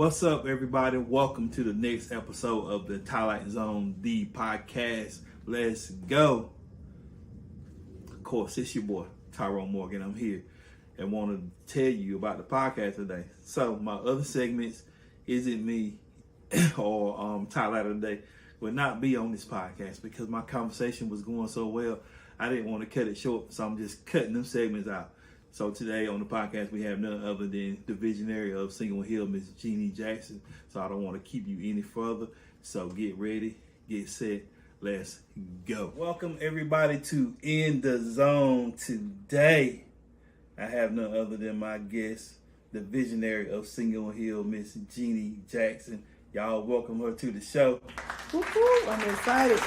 What's up, everybody? Welcome to the next episode of the Tylight Zone, the podcast. Let's go. Of course, it's your boy, Tyrone Morgan. I'm here and want to tell you about the podcast today. So, my other segments, Is It Me or Tylight of the Day, will not be on this podcast because my conversation was going so well. I didn't want to cut it short, so I'm just cutting them segments out. So today on the podcast, we have none other than the visionary of Single Hill, Miss Jeannie Jackson. So I don't want to keep you any further. So get ready, get set, let's go. Welcome everybody to In the Zone. Today, I have none other than my guest, the visionary of Single Hill, Miss Jeannie Jackson. Y'all welcome her to the show. Woo-hoo, I'm excited.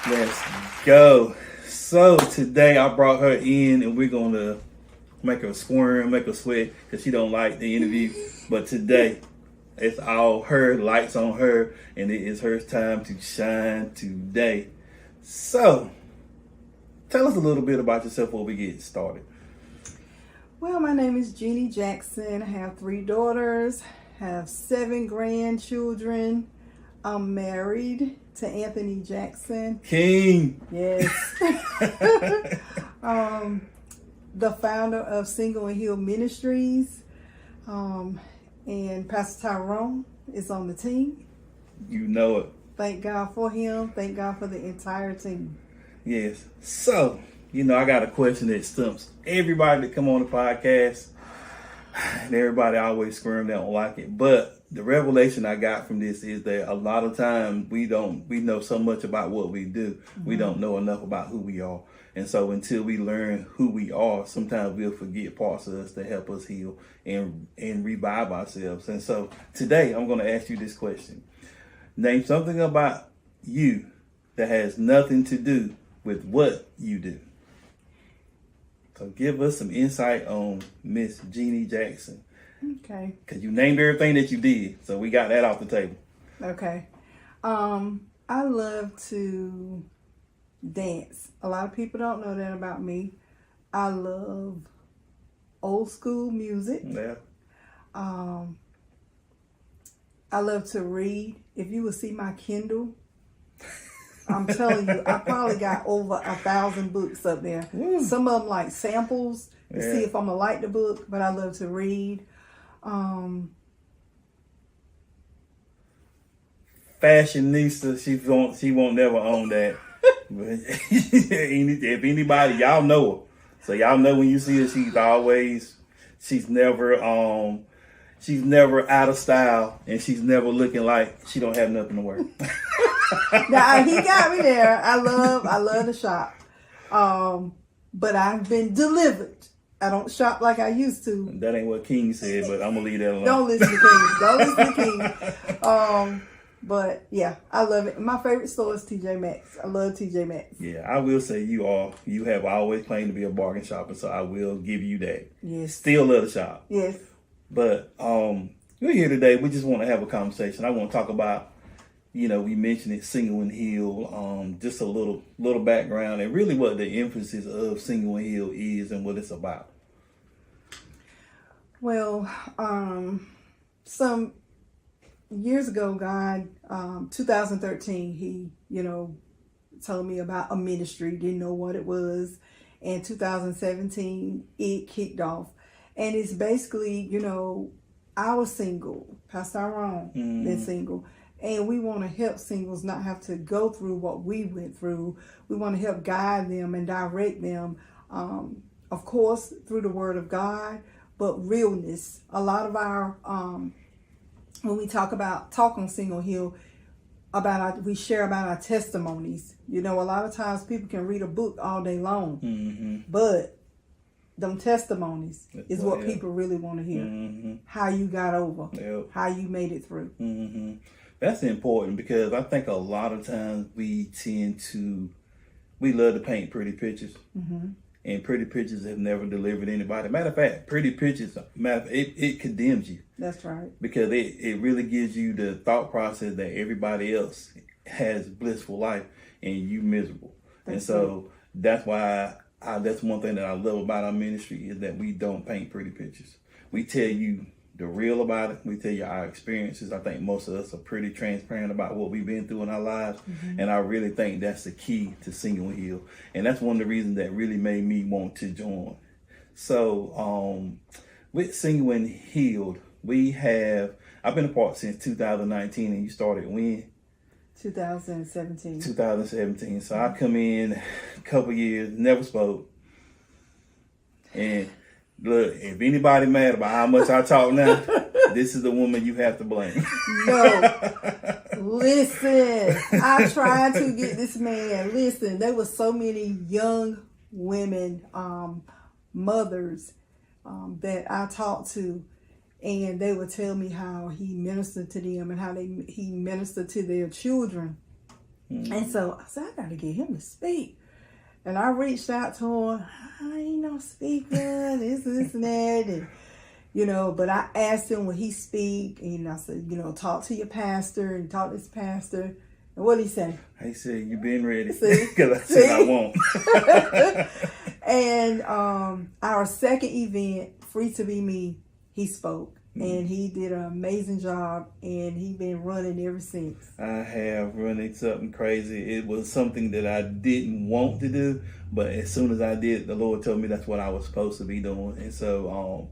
Let's go. So today I brought her in and we're going to make her squirm, make her sweat, because she don't like the interview. But today, it's all her, lights on her, and it is her time to shine today. So, tell us a little bit about yourself before we get started. Well, my name is Jeannie Jackson. I have 3 daughters, have 7 grandchildren. I'm married to Anthony Jackson. King. Yes. The founder of Single and Hill Ministries, and Pastor Tyrone is on the team. You know it. Thank God for him. Thank God for the entire team. Yes. So, I got a question that stumps everybody that come on the podcast. And everybody always squirm, they don't like it. But the revelation I got from this is that a lot of times we know so much about what we do. Mm-hmm. We don't know enough about who we are. And so until we learn who we are, sometimes we'll forget parts of us that help us heal and revive ourselves. And so today I'm going to ask you this question. Name something about you that has nothing to do with what you do. So give us some insight on Miss Jeannie Jackson. Okay. Because you named everything that you did. So we got that off the table. Okay. I love to dance. A lot of people don't know that about me. I love old school music. Yeah. I love to read. If you would see my Kindle, I'm telling you, I probably got over 1,000 books up there. Woo. Some of them like samples to see if I'm gonna like the book, but I love to read. Fashionista, she won't never own that. But if anybody, y'all know her. So y'all know when you see her, she's never out of style, and she's never looking like she don't have nothing to wear. Now he got me there. I love to shop. But I've been delivered. I don't shop like I used to. That ain't what King said, but I'm gonna leave that alone. Don't listen to King. Don't listen to King. But yeah, I love it. My favorite store is TJ Maxx. I love TJ Maxx. Yeah, I will say you have always claimed to be a bargain shopper, so I will give you that. Yes. Still love to shop. Yes. But we're here today. We just want to have a conversation. I want to talk about, we mentioned it, Single and Heal, just a little background and really what the emphasis of Single and Heal is and what it's about. Well, some years ago, God, 2013, he, told me about a ministry, didn't know what it was. And 2017, it kicked off. And it's basically, I was single, Pastor Tyrone been single. And we want to help singles not have to go through what we went through. We want to help guide them and direct them, of course, through the word of God, but realness. A lot of our, when we talk on Single Hill, we share about our testimonies. A lot of times people can read a book all day long, but them testimonies is what people really want to hear. How you got over, how you made it through. That's important because I think a lot of times we love to paint pretty pictures. And pretty pictures have never delivered anybody. Matter of fact, pretty pictures, it condemns you. That's right. Because it really gives you the thought process that everybody else has blissful life and you miserable. That's why that's one thing that I love about our ministry is that we don't paint pretty pictures. We tell you the real about it. We tell you our experiences. I think most of us are pretty transparent about what we've been through in our lives. And I really think that's the key to Single and Healed. And that's one of the reasons that really made me want to join. So with Single and Healed, I've been a part since 2019, and you started when? 2017. 2017. So I come in a couple years, never spoke. And look, if anybody mad about how much I talk now, this is the woman you have to blame. No, listen, I tried to get this man. Listen, there were so many young women, mothers, that I talked to, and they would tell me how he ministered to them and how he ministered to their children. And so I said, I got to get him to speak. And I reached out to him. I ain't no speaker, this and that. And, you know, but I asked him, would he speak? And I said, you know, talk to your pastor and talk to his pastor. And what did he say? He said, you been ready. Because I said I won't. And our second event, Free to Be Me, he spoke. And he did an amazing job, and he's been running ever since. I have running something crazy. It was something that I didn't want to do, but as soon as I did, the Lord told me that's what I was supposed to be doing. And so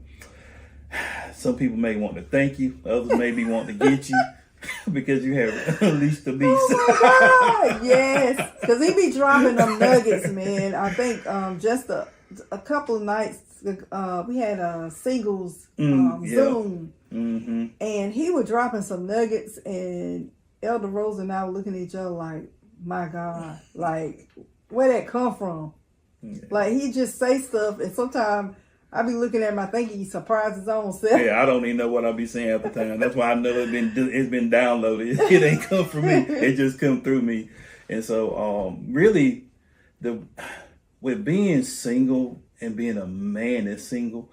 some people may want to thank you, others maybe want to get you because you have unleashed the beast. Oh my God, yes, because he be dropping them nuggets, man. I think just a couple of nights we had a singles Zoom, and he was dropping some nuggets, and Elder Rose and I were looking at each other like, my God, like, where that come from? Like, he just say stuff, and sometimes I be looking at him, I think he surprised his own self. Yeah, I don't even know what I be saying at the time. That's why I know it's been downloaded. It ain't come from me. It just come through me. And so really, with being single and being a man that's single,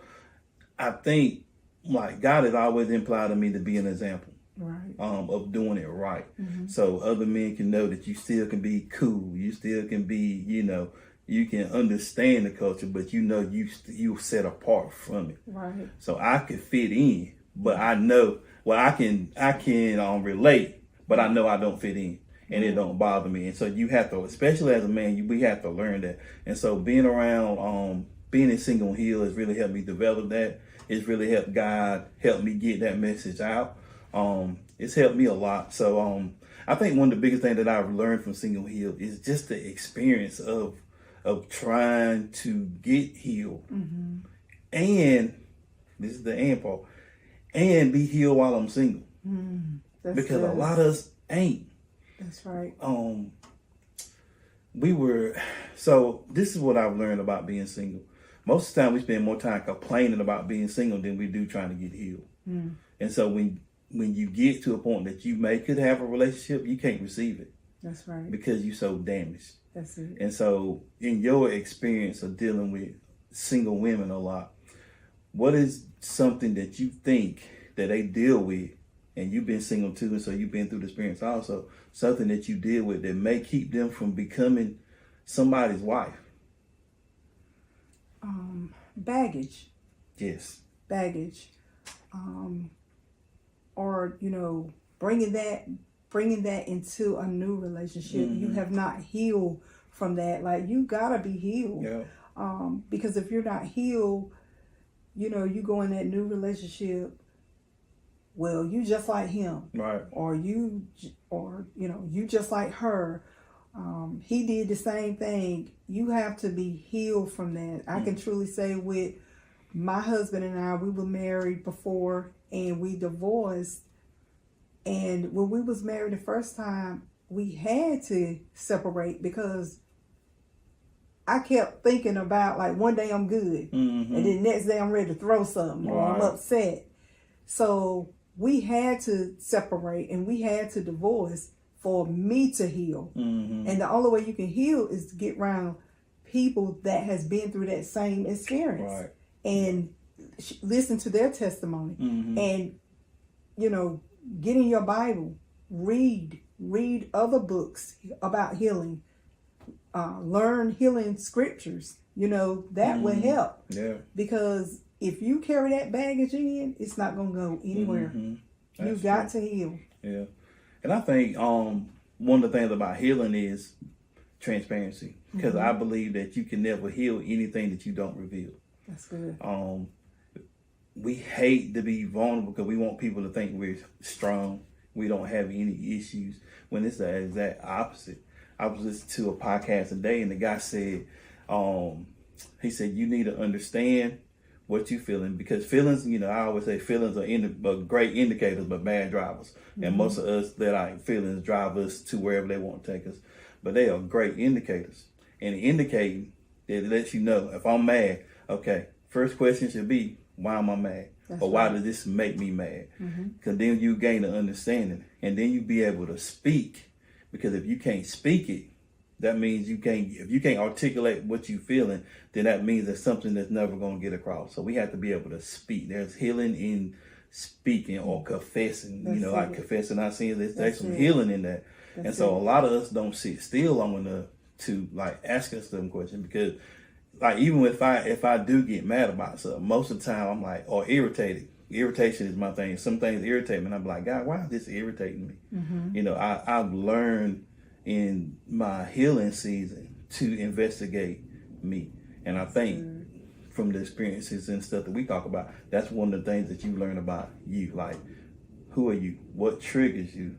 I think like God has always implied in me to be an example, right, of doing it right. So other men can know that you still can be cool. You still can be, you know, you can understand the culture, but you know you set apart from it. Right. So I could fit in, but I know, well, I can relate, but I know I don't fit in. And it don't bother me. And so you have to, especially as a man, we have to learn that. And so being around, being in Single and Healed has really helped me develop that. It's really helped God help me get that message out. It's helped me a lot. So I think one of the biggest things that I've learned from Single and Healed is just the experience of trying to get healed. And this is the and part, and be healed while I'm single. Because good. A lot of us ain't. That's right. So this is what I've learned about being single. Most of the time we spend more time complaining about being single than we do trying to get healed. And so when you get to a point that you could have a relationship, you can't receive it. That's right. Because you're so damaged. That's it. And so in your experience of dealing with single women a lot, what is something that you think that they deal with, and you've been single too, and so you've been through the experience also, something that you deal with that may keep them from becoming somebody's wife? Baggage. Yes. Baggage. Or, you know, bringing that into a new relationship. You have not healed from that. Like, you gotta be healed. Yeah. Because if you're not healed, you know, you go in that new relationship, well, you just like him, right? Or you just like her. He did the same thing. You have to be healed from that. I can truly say with my husband and I, we were married before and we divorced. And when we was married the first time, we had to separate because I kept thinking about, like, one day I'm good, and then the next day I'm ready to throw something, or I'm upset. So we had to separate and we had to divorce for me to heal. And the only way you can heal is to get around people that has been through that same experience and listen to their testimony. And, you know, get in your Bible, read other books about healing, learn healing scriptures. You know, that would help. Yeah. Because if you carry that baggage in, it's not gonna go anywhere. You got to heal. Yeah, and I think one of the things about healing is transparency, because I believe that you can never heal anything that you don't reveal. That's good. We hate to be vulnerable because we want people to think we're strong. We don't have any issues, when it's the exact opposite. I was listening to a podcast today, and the guy said, he said, you need to understand what you're feeling, because feelings, I always say feelings are great indicators, but bad drivers. And most of us let our feelings drive us to wherever they want to take us. But they are great indicators. And indicating, it lets you know if I'm mad, okay, first question should be, why am I mad? That's or why right. does this make me mad? Because then you gain an understanding, and then you be able to speak. Because if you can't speak it, that means if you can't articulate what you're feeling, then that means there's something that's never going to get across. So we have to be able to speak. There's healing in speaking or confessing. Like confessing our sins. There's some healing in that. And so a lot of us don't sit still long enough to like ask us some questions, because like even if I do get mad about something, most of the time I'm like, or irritated. Irritation is my thing. Some things irritate me, and I'm like, God, why is this irritating me? I've learned in my healing season to investigate me, and I think from the experiences and stuff that we talk about, that's one of the things that you learn about you. Like, who are you? What triggers you?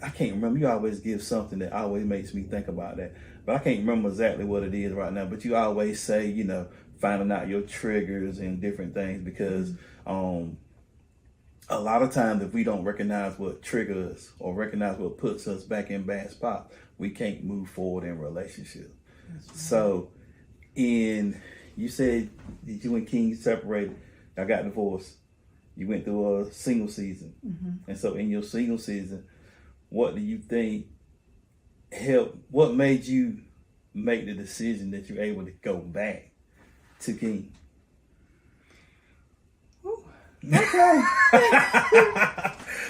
I can't remember. You always give something that always makes me think about that, but I can't remember exactly what it is right now. But you always say, finding out your triggers and different things, because a lot of times if we don't recognize what triggers us or recognize what puts us back in bad spots, we can't move forward in relationship. Right. So you said that you and King separated, I got divorced. You went through a single season. And so in your single season, what do you think helped? What made you make the decision that you're able to go back to King? Okay.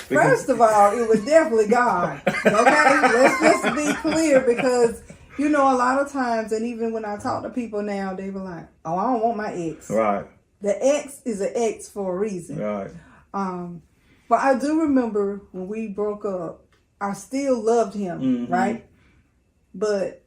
First of all, it was definitely God. Okay, let's just be clear, because a lot of times, and even when I talk to people now, they were like, "Oh, I don't want my ex." Right. The ex is an ex for a reason. Right. But I do remember when we broke up, I still loved him, right? But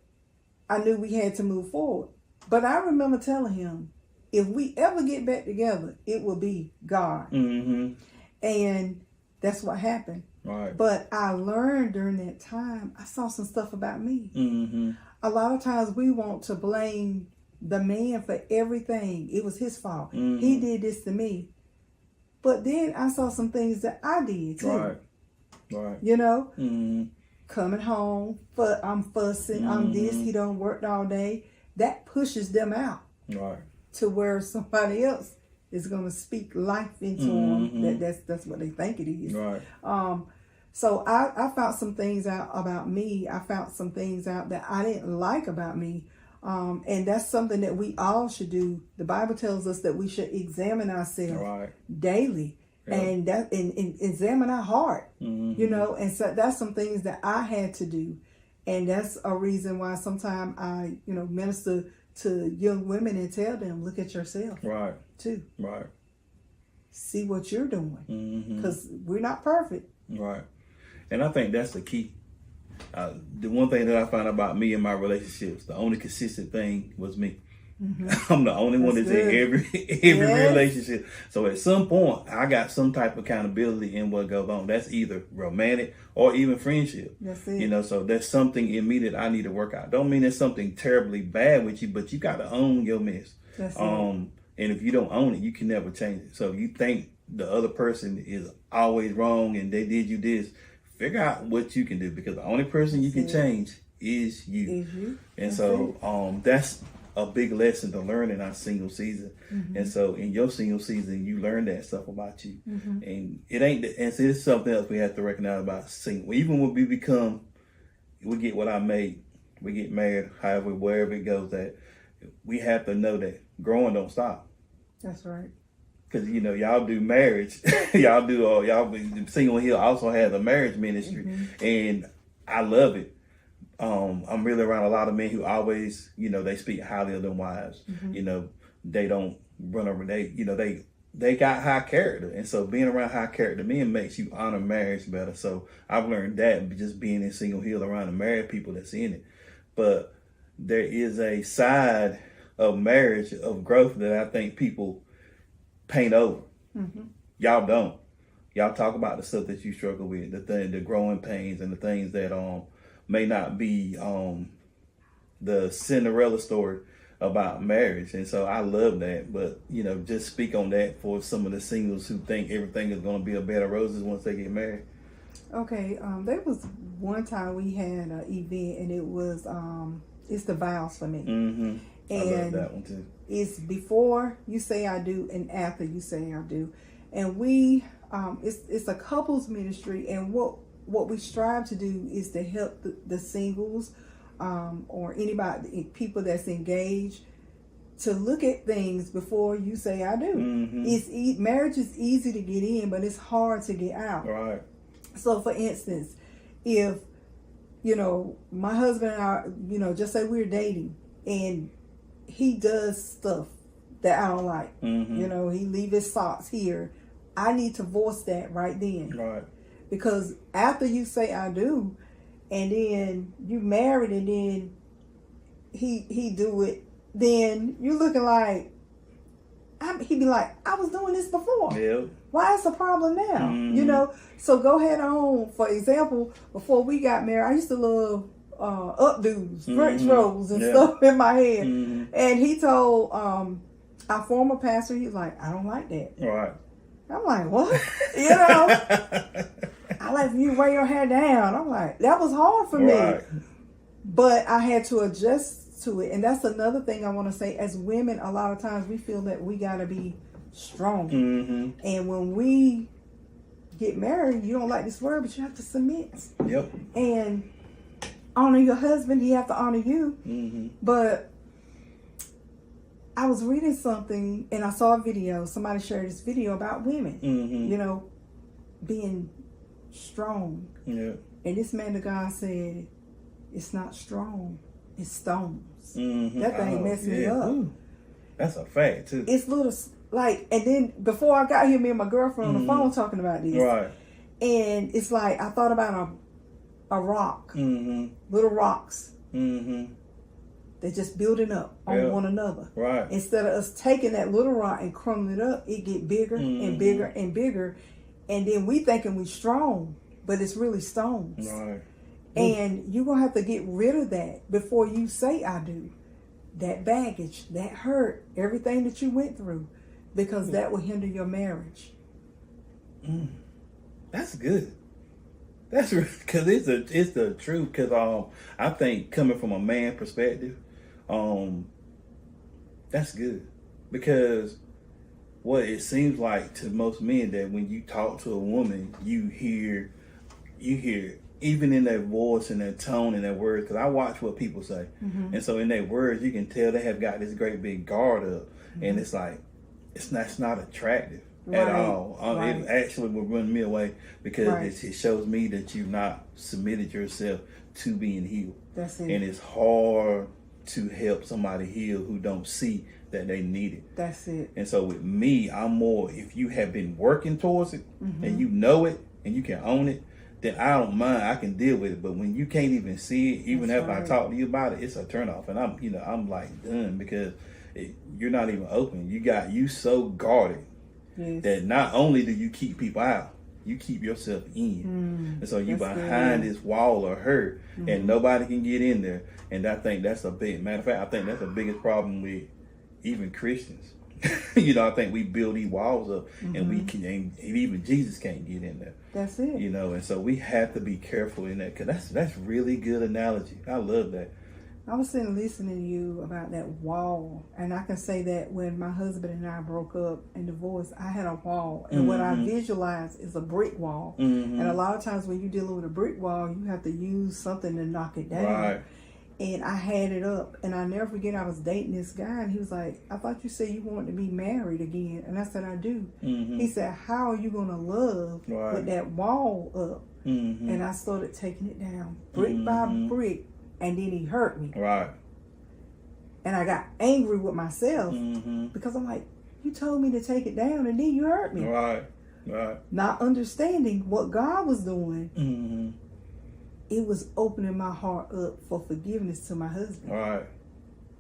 I knew we had to move forward. But I remember telling him, if we ever get back together, it will be God. And that's what happened. Right. But I learned during that time, I saw some stuff about me. A lot of times we want to blame the man for everything. It was his fault. He did this to me. But then I saw some things that I did too. Right. Coming home, I'm fussing, I'm this, he done worked all day. That pushes them out. Right. To where somebody else is going to speak life into them. That's what they think it is. Right. So I found some things out about me. I found some things out that I didn't like about me. And that's something that we all should do. The Bible tells us that we should examine ourselves daily. And that and examine our heart. And so that's some things that I had to do. And that's a reason why sometimes I, minister to young women and tell them, look at yourself. Right. Too. Right. See what you're doing. Because we're not perfect. Right. And I think that's the key. The one thing that I found about me and my relationships, the only consistent thing was me. I'm the only one that's in every relationship. So at some point, I got some type of accountability in what goes on. That's either romantic or even friendship. That's it. So there's something in me that I need to work out. Don't mean there's something terribly bad with you, but you got to own your mess. That's it. And if you don't own it, you can never change it. So if you think the other person is always wrong and they did you this, figure out what you can do, because the only person you can change is you. And so that's a big lesson to learn in our single season. And so in your single season, you learn that stuff about you. And it ain't, and so it's something else we have to recognize about single. Even when we get what I made, we get married, however, wherever it goes, that we have to know that growing don't stop. That's right. Because, y'all do marriage. y'all Single Hill also has a marriage ministry. And I love it. I'm really around a lot of men who always, they speak highly of their wives. they don't run over. They got high character, and so being around high character men makes you honor marriage better. So I've learned that just being in Single Hill around the married people that's in it. But there is a side of marriage, of growth, that I think people paint over. Y'all don't. Y'all talk about the stuff that you struggle with, the growing pains, and the things that may not be the Cinderella story about marriage. And so I love that. But just speak on that for some of the singles who think everything is going to be a bed of roses once they get married. Okay, there was one time we had an event, and it was it's the vows for me. And I love that one too. It's before you say I do and after you say I do, and we it's a couples ministry, and what we strive to do is to help the singles or anybody, people that's engaged, to look at things before you say I do. Marriage is easy to get in, but it's hard to get out. Right. So for instance, if my husband and I, just say we're dating, and he does stuff that I don't like. He leave his socks here. I need to voice that right then. Right. Because after you say I do, and then you married, and then he do it, then you looking like, he'd be like, I was doing this before. Yep. Why is the problem now? So go ahead on. For example, before we got married, I used to love updos, French rolls and stuff in my head. And he told our former pastor, he's like, I don't like that. Right. I'm like, what? I like you wear your hair down. I'm like, that was hard for me. But I had to adjust to it. And that's another thing I want to say. As women, a lot of times we feel that we got to be strong. And when we get married, you don't like this word, but you have to submit. Yep. And honor your husband, he have to honor you. But I was reading something, and I saw a video. Somebody shared this video about women, being strong. Yeah. And this man of God said, it's not strong, it's stones. That thing messed me up. Ooh. That's a fact, too. It's little, and then before I got here, me and my girlfriend on the phone talking about this. Right. And it's like, I thought about a rock, little rocks. They're just building up on one another. Right. Instead of us taking that little rock and crumbling it up, it get bigger and bigger and bigger. And then we thinking we strong, but it's really stones. Right. And you're going to have to get rid of that before you say I do. That baggage, that hurt, everything that you went through, because that will hinder your marriage. That's good. That's because it's the truth. Because I think coming from a man perspective, that's good. Because what it seems like to most men, that when you talk to a woman, you hear even in their voice and their tone and their words. Because I watch what people say, and so in their words, you can tell they have got this great big guard up, and it's like it's not attractive. At all. It actually will run me away, because it shows me that you've not submitted yourself to being healed. That's it. And it's hard to help somebody heal who don't see that they need it. That's it. And so with me, I'm more, if you have been working towards it and you know it and you can own it, then I don't mind. I can deal with it. But when you can't even see it, even after I talk to you about it, it's a turnoff. And I'm like done, because you're not even open. You so guarded. Yes. That not only do you keep people out, you keep yourself in. And so you behind this wall of hurt, and nobody can get in there. And I think that's a big, matter of fact, I think that's the biggest problem with even Christians. I think we build these walls up, and we can, and even Jesus can't get in there. That's it. And so we have to be careful in that, because that's really good analogy. I love that. I was sitting listening to you about that wall, and I can say that when my husband and I broke up and divorced, I had a wall, and what I visualized is a brick wall. And a lot of times when you're dealing with a brick wall, you have to use something to knock it down. Right. And I had it up, and I never forget, I was dating this guy, and he was like, I thought you said you wanted to be married again. And I said, I do. He said, how are you going to love with that wall up? And I started taking it down brick by brick. And then he hurt me. Right. And I got angry with myself Mm-hmm. because I'm like, you told me to take it down and then you hurt me. Right. Right. Not understanding what God was doing. Mm-hmm. It was opening my heart up for forgiveness to my husband. Right.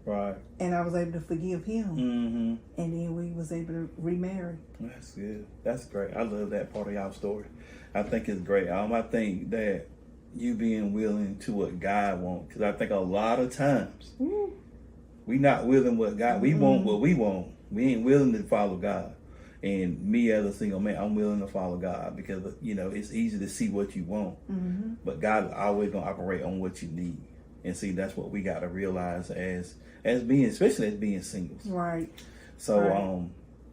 Right. And I was able to forgive him. Mm-hmm. And then we was able to remarry. That's good. That's great. I love that part of y'all story. I think it's great. I think that you being willing to what God wants, because I think a lot of times we not willing what God, we want what we want. We ain't willing to follow God. And me as a single man, I'm willing to follow God because, you know, it's easy to see what you want. Mm-hmm. But God is always going to operate on what you need. And see, that's what we got to realize as being, especially as being singles. Right. So Right.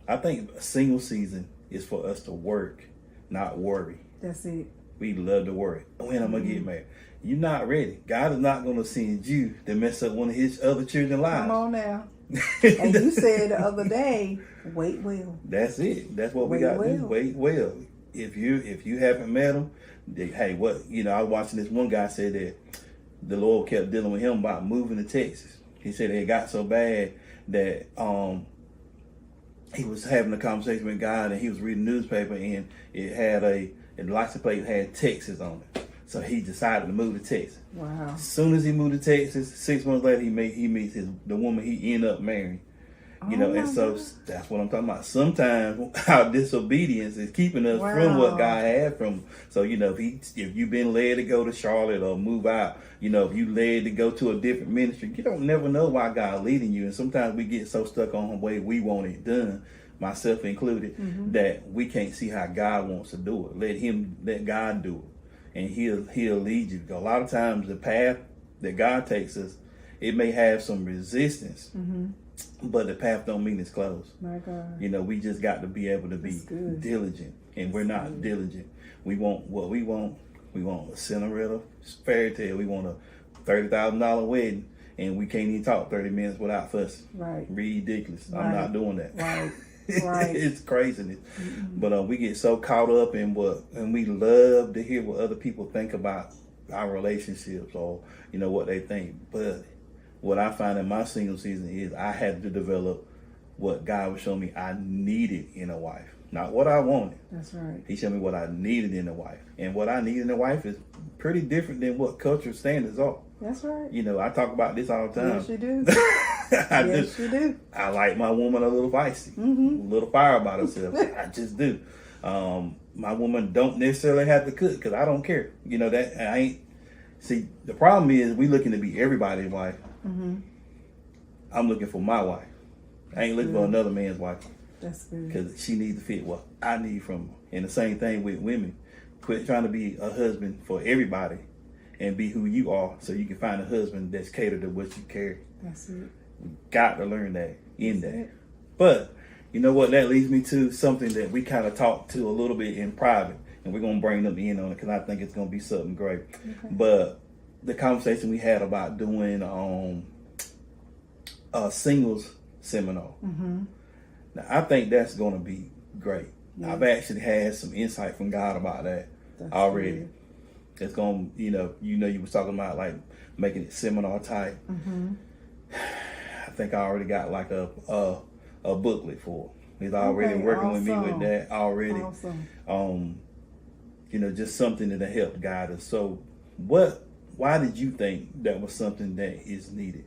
I think a single season is for us to work, not worry. That's it. We love to worry. When am I going to get married? You're not ready. God is not going to send you to mess up one of his other children's lives. Come on now. And you said the other day, wait well. That's it. That's what we Wait got to do. well. Wait well. If you haven't met him, hey, what, you know, I was watching this one guy say that the Lord kept dealing with him about moving to Texas. He said it got so bad that he was having a conversation with God and he was reading the newspaper and it had the license plate had Texas on it. So he decided to move to Texas. Wow. As soon as he moved to Texas, 6 months later he meets the woman he ended up marrying. You know, and so that's what I'm talking about. Sometimes our disobedience is keeping us from what God had from. So, you know, if you've been led to go to Charlotte or move out, you know, if you led to go to a different ministry, you don't never know why God leading you. And sometimes we get so stuck on the way we want it done, myself included, that we can't see how God wants to do it. Let God do it, and He'll lead you. A lot of times the path that God takes us, it may have some resistance. But the path don't mean it's closed. My God. You know, we just got to be able to be diligent. And we're not diligent. We want what we want. We want a Cinderella fairy tale. We want a $30,000 wedding. And we can't even talk 30 minutes without fussing. Right. Ridiculous. Right. I'm not doing that. Right. Right. It's craziness. But we get so caught up in and we love to hear what other people think about our relationships or, you know, what they think. But what I find in my single season is I had to develop what God was showing me I needed in a wife. Not what I wanted. That's right. He showed me what I needed in a wife. And what I need in a wife is pretty different than what cultural standards are. That's right. You know, I talk about this all the time. Yes, you do. Yes, you do. I like my woman a little feisty, a little fire about herself. I just do. My woman don't necessarily have to cook because I don't care. You know, that I ain't. See, the problem is we looking to be everybody's wife. I'm looking for my wife. I ain't looking for another man's wife. That's good. Because she needs to fit what I need from her. And the same thing with women. Quit trying to be a husband for everybody and be who you are so you can find a husband that's catered to what you carry. That's it. We got to learn that in that. But you know what? That leads me to something that we kind of talked to a little bit in private. And we're going to bring them in on it because I think it's going to be something great. Okay. But the conversation we had about doing a singles seminar. Now, I think that's going to be great. Yeah. I've actually had some insight from God about that already. Good. It's going to, you was talking about like making it seminar type. I think I already got like a booklet for it. He's already working with me with that already. Awesome. Just something that'll help guide us. So why did you think that was something that is needed?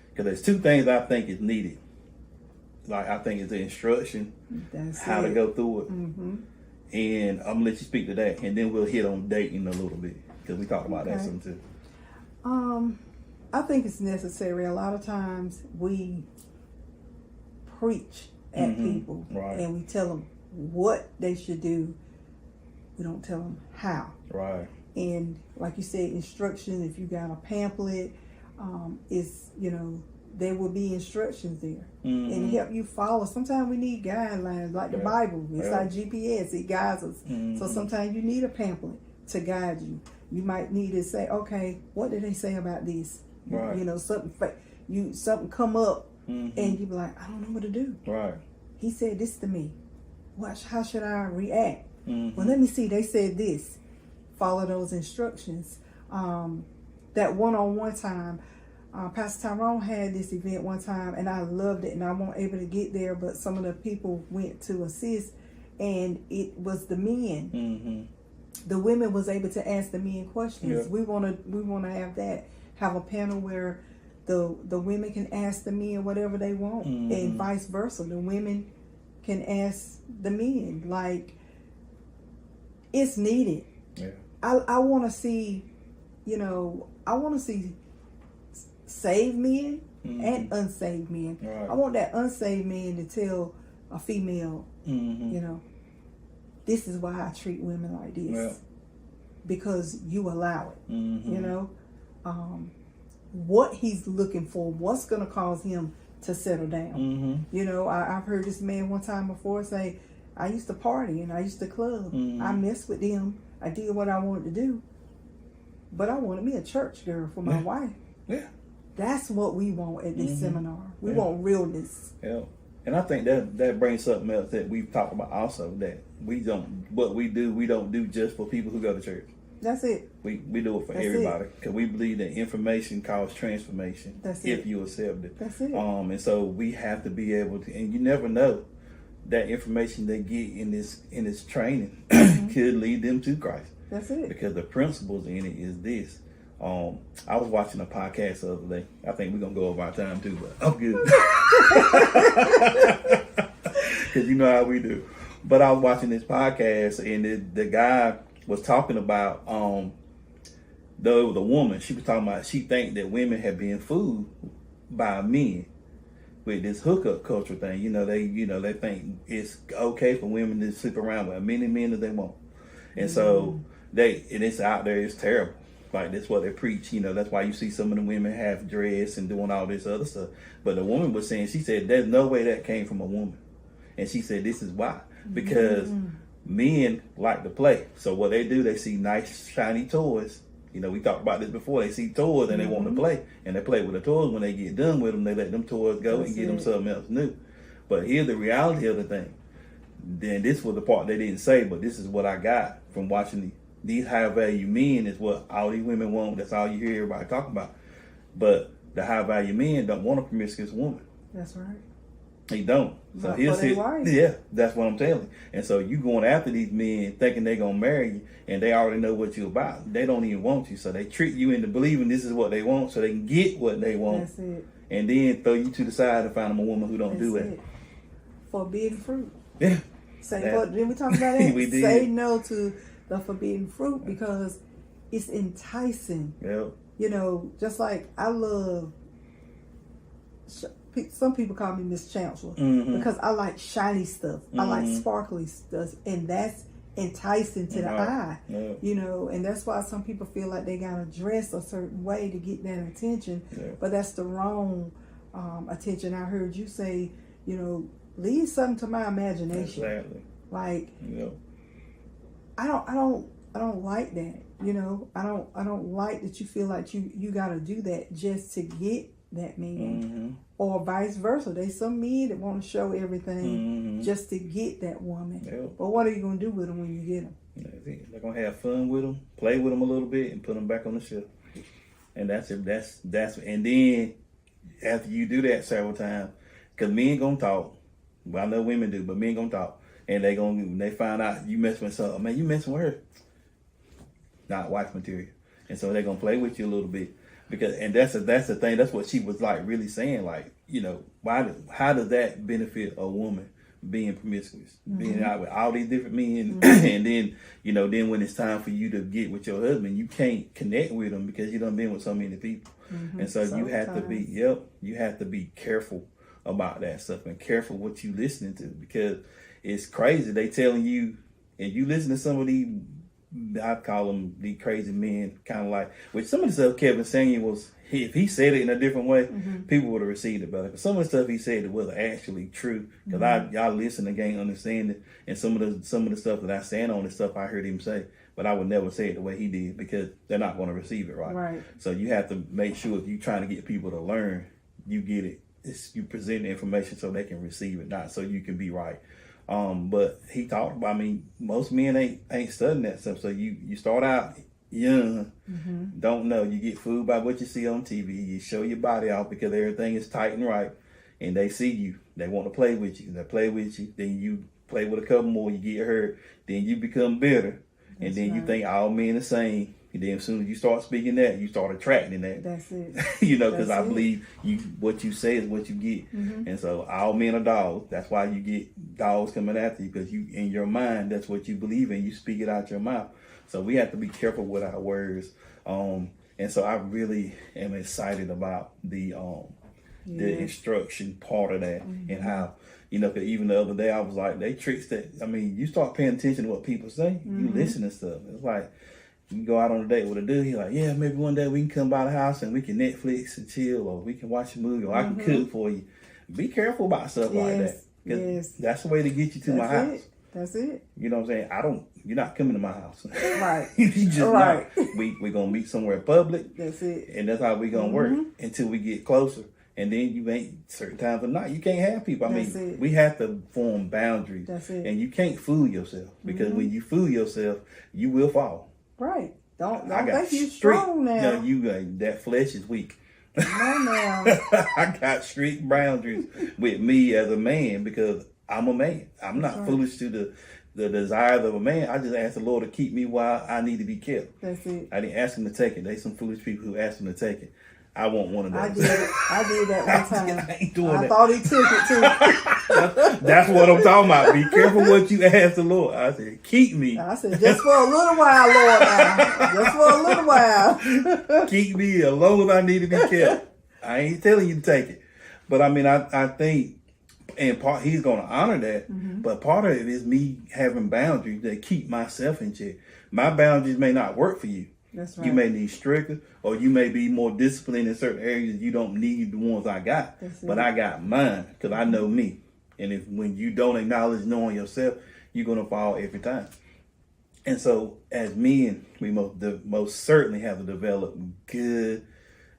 Because there's two things I think is needed. Like I think it's the instruction, how to go through it. And I'm gonna let you speak to that, and then we'll hit on dating a little bit because we talked about that some too. I think it's necessary. A lot of times we preach at people, and we tell them what they should do. We don't tell them how. Right. And like you said, instruction. If you got a pamphlet, there will be instructions there and help you follow. Sometimes we need guidelines, like the Bible. It's like GPS. It guides us. So sometimes you need a pamphlet to guide you. You might need to say, okay, what did they say about this? Right. Something come up and you be like, I don't know what to do. Right. He said this to me. How should I react? Well, let me see. They said this. Follow those instructions. That one-on-one time. Pastor Tyrone had this event one time, and I loved it, and I wasn't able to get there, but some of the people went to assist, and it was the men. Mm-hmm. The women was able to ask the men questions. Yeah. We wanna have a panel where the women can ask the men whatever they want, and vice versa. The women can ask the men. Like, it's needed. Yeah. I want to see, saved men and unsaved men. Right. I want that unsaved man to tell a female, this is why I treat women like this. Yeah. Because you allow it. Mm-hmm. What he's looking for, what's going to cause him to settle down. Mm-hmm. I've heard this man one time before say, I used to party and I used to club. I messed with them. I did what I wanted to do. But I wanted me a church girl for my wife. Yeah. That's what we want at this seminar. We want realness. Yeah. And I think that brings something else that we've talked about also, that we don't do just for people who go to church. That's it. We do it for everybody, because we believe that information causes transformation. That's if it. you accept it. That's it. And so we have to be able to, and you never know, that information they get in this training could lead them to Christ. That's it. Because the principles in it is this. I was watching a podcast the other day. I think we're gonna go over our time too, but I'm good. Because you know how we do. But I was watching this podcast, and the guy was talking about though it was a woman. She was talking about she think that women have been fooled by men with this hookup culture thing. They think it's okay for women to sleep around with as many men as they want, and so it's out there. It's terrible. Like, that's what they preach. That's why you see some of the women half dressed and doing all this other stuff. But the woman was saying, she said, there's no way that came from a woman. And she said, this is why. Because men like to play. So what they do, they see nice, shiny toys. We talked about this before. They see toys and they want to play. And they play with the toys. When they get done with them, they let them toys go and get them something else new. But here's the reality of the thing. Then this was the part they didn't say, but this is what I got from watching these high value men is what all these women want. That's all you hear everybody talking about. But the high value men don't want a promiscuous woman. That's right. They don't. So here's it. Yeah, that's what I'm telling you. And so you going after these men thinking they're gonna marry you, and they already know what you're about. They don't even want you. So they trick you into believing this is what they want so they can get what they want. That's it. And then throw you to the side and find them a woman who don't do it. Forbidden fruit. Yeah. Didn't we talk about that? We did. Say no to the forbidden fruit because it's enticing. Yeah. Just like I love, some people call me Miss Chancellor because I like shiny stuff. I like sparkly stuff, and that's enticing to the eye. Yeah. And that's why some people feel like they gotta dress a certain way to get that attention. Yeah. But that's the wrong attention. I heard you say, leave something to my imagination. Exactly. Like, yeah. I don't like that. I don't like that you feel like you gotta do that just to get that man, or vice versa. There's some men that want to show everything just to get that woman. Yeah. But what are you gonna do with them when you get them? They're gonna have fun with them, play with them a little bit, and put them back on the shelf. And that's it. That's and then after you do that several times, because men gonna talk. Well, I know women do, but men gonna talk, and they find out you messing with something. Man, you messing with her. Not wife material, and so they're gonna play with you a little bit and that's the thing. That's what she was like really saying. Like, how does that benefit a woman being promiscuous, being out with all these different men, and then then when it's time for you to get with your husband, you can't connect with him because you done been with so many people, and so you have to be careful about that stuff and careful what you listening to, because it's crazy. They telling you, and you listen to some of these, I call them the crazy men, kind of like, which some of the stuff Kevin Samuels, if he said it in a different way, people would have received it better. But some of the stuff he said that was actually true, because y'all listen again, understand it, and some of the stuff that I stand on is stuff I heard him say, but I would never say it the way he did because they're not going to receive it right. Right. So you have to make sure if you're trying to get people to learn, you get it. You present the information so they can receive it, not so you can be right. But he talked about, most men ain't studying that stuff. So you start out young, don't know. You get fooled by what you see on TV. You show your body off because everything is tight and right, and they see you. They want to play with you. They play with you. Then you play with a couple more. You get hurt. Then you become bitter, and then you think all men the same. And then as soon as you start speaking that, you start attracting that. That's it. Because I believe what you say is what you get. And so all men are dogs. That's why you get dogs coming after you, because you, in your mind, that's what you believe in. You speak it out your mouth. So we have to be careful with our words. And so I really am excited about the instruction part of that, and how, cause even the other day I was like, they tricks that, you start paying attention to what people say, you listen to stuff. It's like, you go out on a date with a dude, he's like, yeah, maybe one day we can come by the house and we can Netflix and chill, or we can watch a movie, or I can cook for you. Be careful about stuff like that. Yes. That's the way to get you to my house. That's it. You know what I'm saying? You're not coming to my house. Right. You just not. We're going to meet somewhere public. That's it. And that's how we're going to work until we get closer. And then you ain't certain times of night. You can't have people. We have to form boundaries. That's it. And you can't fool yourself, because when you fool yourself, you will fall. Right. Don't think you're strong now. No, that flesh is weak. No, now. I got strict boundaries with me as a man, because I'm a man. I'm not foolish to the desires of a man. I just ask the Lord to keep me while I need to be kept. That's it. I didn't ask him to take it. There's some foolish people who ask him to take it. I want one of those. I did that one time. I ain't doing that. I thought he took it too. That's what I'm talking about. Be careful what you ask the Lord. I said, keep me. I said, just for a little while, Lord, now. Just for a little while. Keep me as long as I need to be kept. I ain't telling you to take it. But I think, and he's going to honor that, but part of it is me having boundaries that keep myself in check. My boundaries may not work for you. That's right. You may need stricter, or you may be more disciplined in certain areas. You don't need the ones I got, but I got mine, because I know me. And when you don't acknowledge knowing yourself, you're going to fall every time. And so as men, we most certainly have to develop good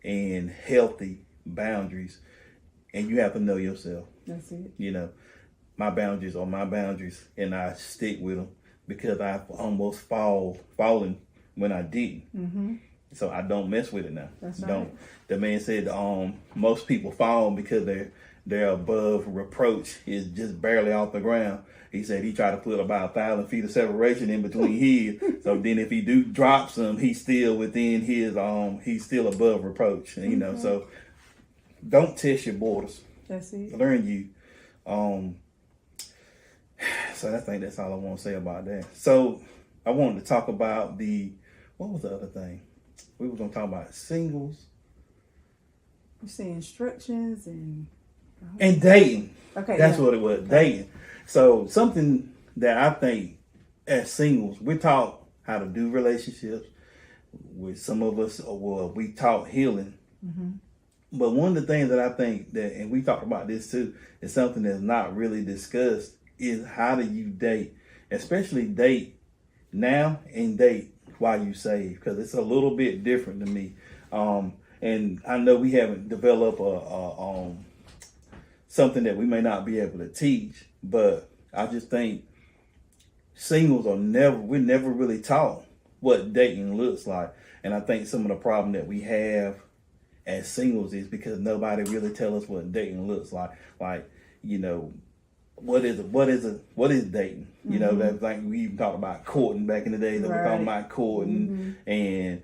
and healthy boundaries, and you have to know yourself. That's it. My boundaries are my boundaries, and I stick with them, because I've almost fallen when I didn't. So I don't mess with it now. That's right. The man said most people fall because they're above reproach, is just barely off the ground. He said he tried to put about 1,000 feet of separation in between his. So then if he do drop some, he's still within his he's still above reproach. So don't test your borders. That's it. Learn you. So I think that's all I want to say about that. So I wanted to talk about what was the other thing? We were going to talk about singles. You say instructions and dating. Okay. That's what it was, dating. So something that I think as singles, we taught how to do relationships. With some of us, we taught healing. But one of the things that I think that, and we talked about this too, is something that's not really discussed, is how do you date, especially date now and date while you save, because it's a little bit different to me. And I know we haven't developed something that we may not be able to teach, but I just think singles we're never really taught what dating looks like. And I think some of the problem that we have as singles is because nobody really tell us what dating looks like. Like, what is dating? That's like we even talked about courting back in the day. That we're talking about courting, and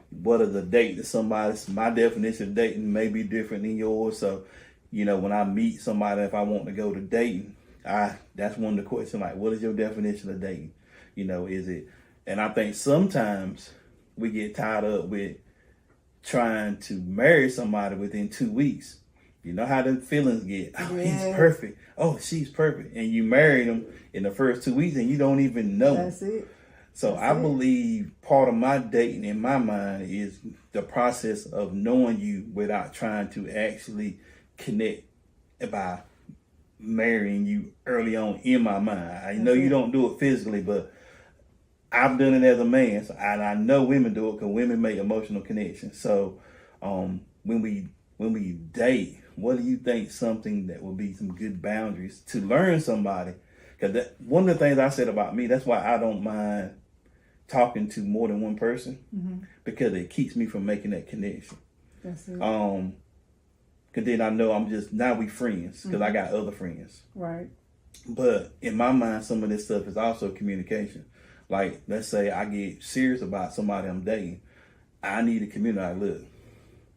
what is a date to somebody? My definition of dating may be different than yours. So, when I meet somebody, if I want to go to dating, that's one of the questions. Like, what is your definition of dating? Is it? And I think sometimes we get tied up with trying to marry somebody within 2 weeks. You know how the feelings get. Oh, he's perfect. Oh, she's perfect. And you marry them in the first 2 weeks and you don't even know. That's it. So I believe part of my dating in my mind is the process of knowing you without trying to actually connect by marrying you early on in my mind. I know you don't do it physically, but I've done it as a man. So, and I know women do it because women make emotional connections. So when we date, what do you think something that would be some good boundaries to learn somebody? Because one of the things I said about me, that's why I don't mind talking to more than one person Mm-hmm. because it keeps me from making that connection. That's it. Cause then I know I'm just, now we friends because I got other friends. Right. But in my mind, some of this stuff is also communication. Like, let's say I get serious about somebody I'm dating. I need to communicate, look,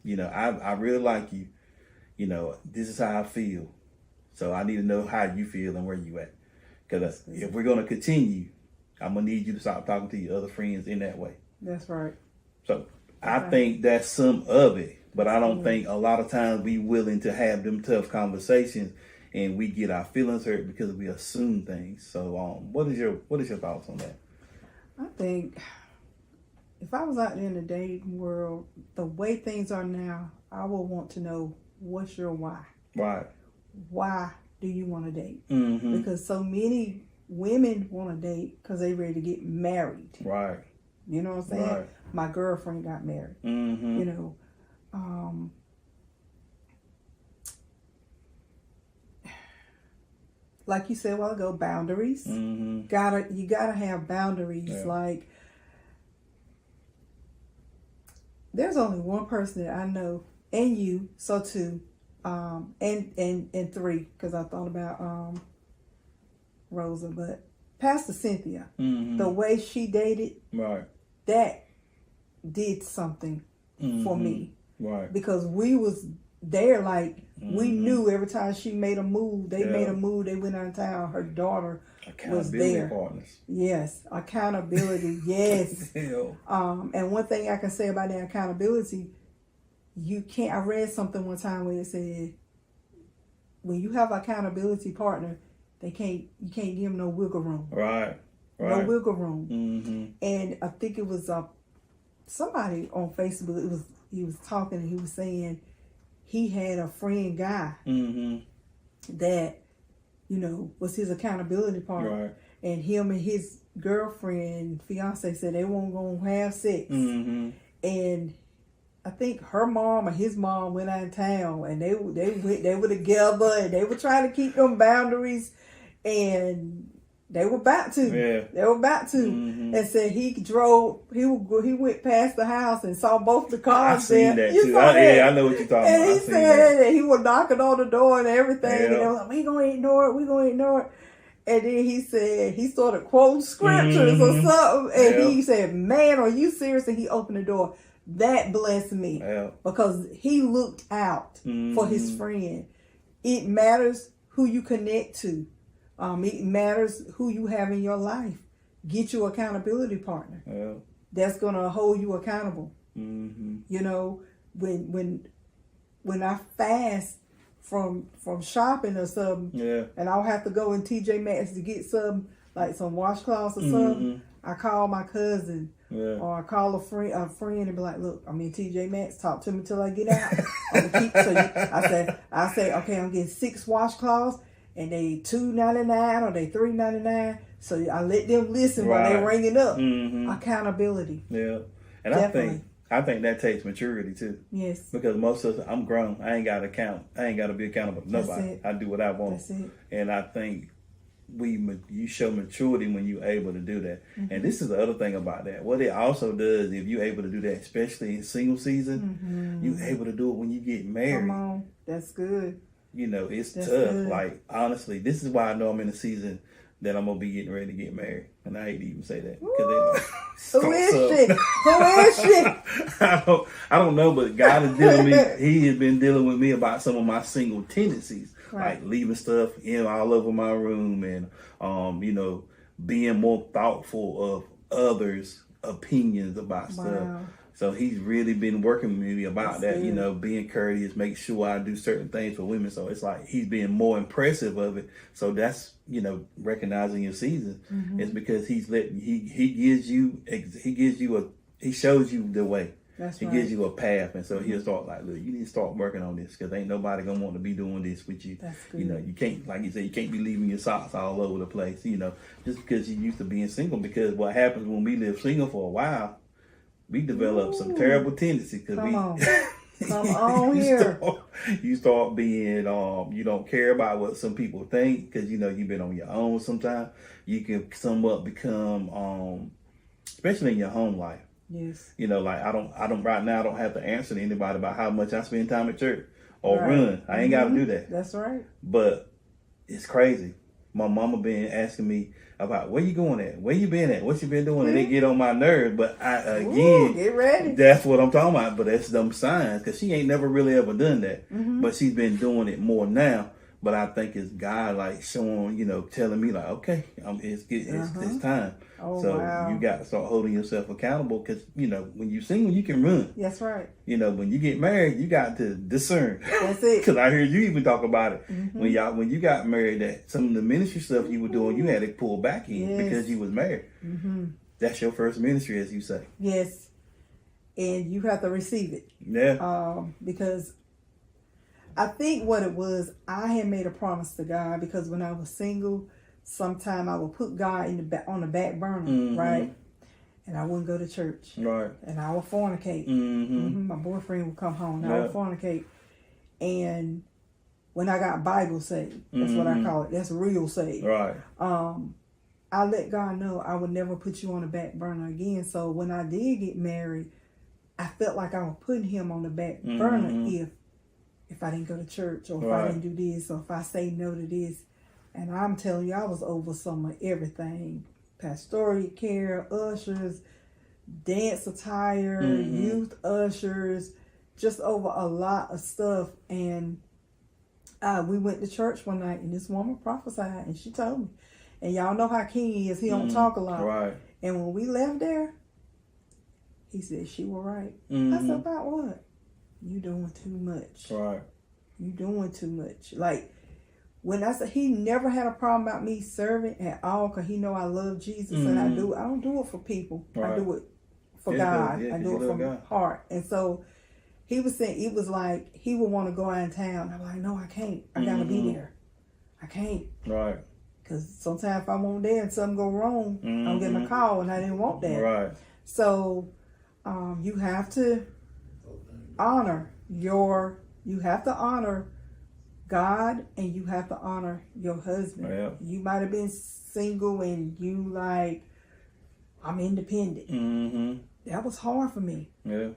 you know, I really like you. You know, this is how I feel. So I need to know how you feel and where you at. Because if we're going to continue, I'm going to need you to stop talking to your other friends in that way. That's right. So I think that's some of it. But I don't think a lot of times we willing to have them tough conversations and we get our feelings hurt because we assume things. So what is your thoughts on that? I think if I was out there in the dating world, the way things are now, I would want to know what's your why. Right. Why do you want to date? Mm-hmm. Because so many women want to date because they ready to get married. Right. You know what I'm saying? Right. My girlfriend got married. Mm-hmm. You know, like you said a while ago, boundaries. Mm-hmm. You gotta have boundaries. Yeah. Like, there's only one person that I know, and you, so two, and three, because I thought about Rosa, but Pastor Cynthia, the way she dated, right, that did something for me. Right. Because we was there, like, we knew every time she made a move, they made a move, they went out of town, her daughter was there. Partners. Yes, accountability, yes. Hell. And one thing I can say about that accountability, you can't, I read something one time where it said, when you have an accountability partner, you can't give them no wiggle room. Right. No wiggle room. Mm-hmm. And I think it was somebody on Facebook, he was talking and he was saying he had a friend guy that, you know, was his accountability partner. Right. And him and his girlfriend, fiance, said they weren't going to have sex. Mm-hmm. And I think her mom or his mom went out of town and they were together and they were trying to keep them boundaries, and they were about to. Yeah. They were about to. Mm-hmm. And said he went past the house and saw both the cars there. there. I seen that too. Yeah, I know what you're talking and about. And he said that he was knocking on the door and everything. Yeah. And they were like, we going to ignore it. And then he said, he started quoting scriptures or something. And he said, man, are you serious? And he opened the door. That blessed me. Yeah. Because he looked out for his friend. It matters who you connect to. It matters who you have in your life. Get your accountability partner. Yeah. That's gonna hold you accountable. Mm-hmm. You know, when I fast from shopping or something, and I'll have to go in TJ Maxx to get some washcloths or something, I call my cousin or I call a friend and be like, look, I'm in TJ Maxx, talk to me till I get out. I say, okay, I'm getting 6 washcloths and they $2.99 or they $3.99. So I let them listen while they ringing up. Accountability. Yeah. And definitely. I think that takes maturity too. Yes. Because most of us, I'm grown. I ain't got to be accountable to nobody. I do what I want. That's it. And I think you show maturity when you're able to do that. And this is the other thing about that. What it also does, if you're able to do that, especially in single season, you're able to do it when you get married. Come on. That's good. You know, it's That's tough. good. Like, honestly, this is why I know I'm in a season that I'm going to be getting ready to get married. And I hate to even say that. Who is she? Who is she? I don't know, but God is dealing with me. He has been dealing with me about some of my single tendencies. Right. Like leaving stuff all over my room and, you know, being more thoughtful of others' opinions about stuff. So he's really been working with me about that, you know, being courteous, make sure I do certain things for women. So it's like he's being more impressive of it. So that's, you know, recognizing your season. It's because he shows you the way. He gives you a path, and so he'll start like, look, you need to start working on this because ain't nobody gonna want to be doing this with you. That's good. You know, you can't, like you said, you can't be leaving your socks all over the place. You know, just because you used to being single. Because what happens when we live single for a while, we develop some terrible tendencies. Come on here. You start being, you don't care about what some people think because you know you've been on your own. Sometimes you can somewhat become, especially in your home life. Yes. You know, like I don't right now. I don't have to answer to anybody about how much I spend time at church or Right. run. I ain't got to do that. That's right. But it's crazy. My mama been asking me about where you going at, where you been at, what you been doing, and they get on my nerves. But Ooh, get ready. That's what I'm talking about. But that's them signs because she ain't never really ever done that. But she's been doing it more now. But I think it's God like showing, you know, telling me like, okay, it's time. Oh, so wow. you got to start holding yourself accountable because, you know, when you single, you can run. That's right. You know, when you get married, you got to discern. That's it. Because I heard you even talk about it when you got married. That some of the ministry stuff you were doing, you had to pull back in because you was married. That's your first ministry, as you say. Yes, and you have to receive it. Yeah. Because I think what it was, I had made a promise to God because when I was single, sometime I would put God on the back burner, right? And I wouldn't go to church. Right. And I would fornicate. My boyfriend would come home and I would fornicate. And when I got Bible saved, that's what I call it. That's real saved. Right. I let God know I would never put you on the back burner again. So when I did get married, I felt like I was putting him on the back burner if I didn't go to church or if I didn't do this or if I say no to this. And I'm telling you, I was over some of everything. Pastoral care, ushers, dance attire, youth ushers, just over a lot of stuff. And we went to church one night and this woman prophesied and she told me, and y'all know how King is, he don't talk a lot. Right. And when we left there, he said, she was right. I said, about what? You doing too much. Right. You doing too much. Like, when I said he never had a problem about me serving at all because he know I love Jesus and I don't do it for people. Right. I do it for God. I do it from my heart. And so he was saying, it was like he would want to go out of town. I'm like, no, I can't. I got to be there. I can't. Right. Because sometimes if I'm on there and something go wrong, I'm getting a call and I didn't want that. Right. So you have to honor God and you have to honor your husband. Yeah. You might have been single and you like, I'm independent. That was hard for me. Yeah.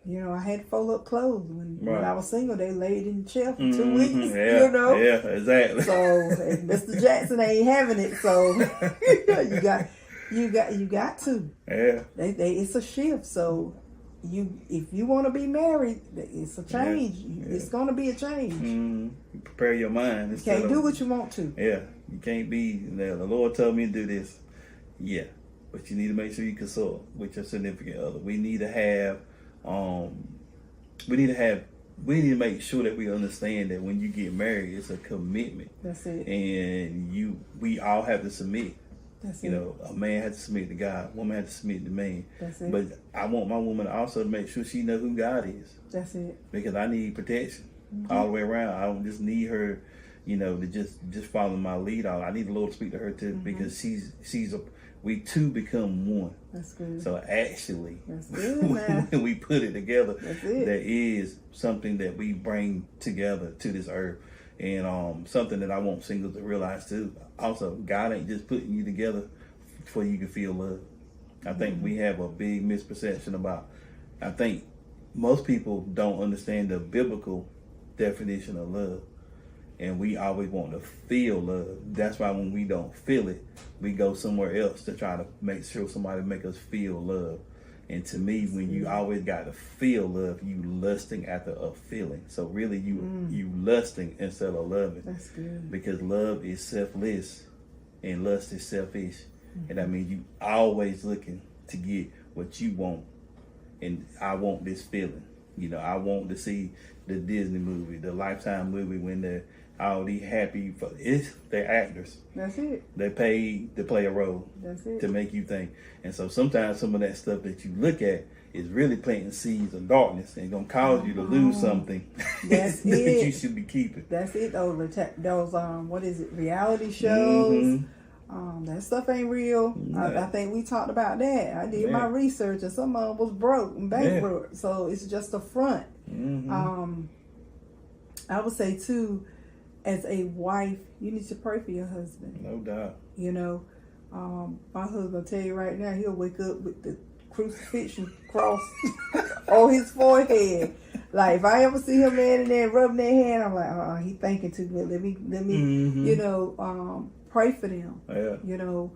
You know, I had to fold up clothes. When I was single, they laid in the chair for 2 weeks. Yeah. You know? Yeah, exactly. So Mr. Jackson ain't having it. So you got to. Yeah. It's a shift. So if you want to be married, it's a change. Yeah. It's gonna be a change. Prepare your mind. You can't do what you want to. Yeah, you can't be. The Lord told me to do this. Yeah, but you need to make sure you consult with your significant other. We need to have. We need to make sure that we understand that when you get married, it's a commitment. That's it. And we all have to submit. That's you know, a man has to submit to God, a woman has to submit to man. That's it. But I want my woman also to make sure she knows who God is. That's it. Because I need protection all the way around. I don't just need her, you know, to just follow my lead. I need the Lord to speak to her too, because we two become one. That's good. So actually, that's good, man. When we put it together, that's it. There is something that we bring together to this earth. And something that I want singles to realize too. Also, God ain't just putting you together for you can feel love. I think we have a big misperception about. I think most people don't understand the biblical definition of love, and we always want to feel love. That's why when we don't feel it, we go somewhere else to try to make sure somebody make us feel love. And to me, when you always got to feel love, you lusting after a feeling. So really, you lusting instead of loving. That's good. Because love is selfless, and lust is selfish, and that means you always looking to get what you want. And I want this feeling. You know, I want to see the Disney movie, the Lifetime movie, when they're already happy. They're actors. That's it. They paid to play a role. That's it. To make you think. And so sometimes some of that stuff that you look at is really planting seeds of darkness and going to cause you to lose something that's that it. you should be keeping. That's it. Those what is it? Reality shows. That stuff ain't real. I think we talked about that. I did my research and some of them was broke and bankrupt. So it's just a front. I would say too, as a wife, you need to pray for your husband. No doubt. You know, My husband tell you right now, he'll wake up with the crucifixion cross on his forehead. Like if I ever see him laying there rubbing their hand, I'm like, he thinking too much. Let me, pray for them. Yeah.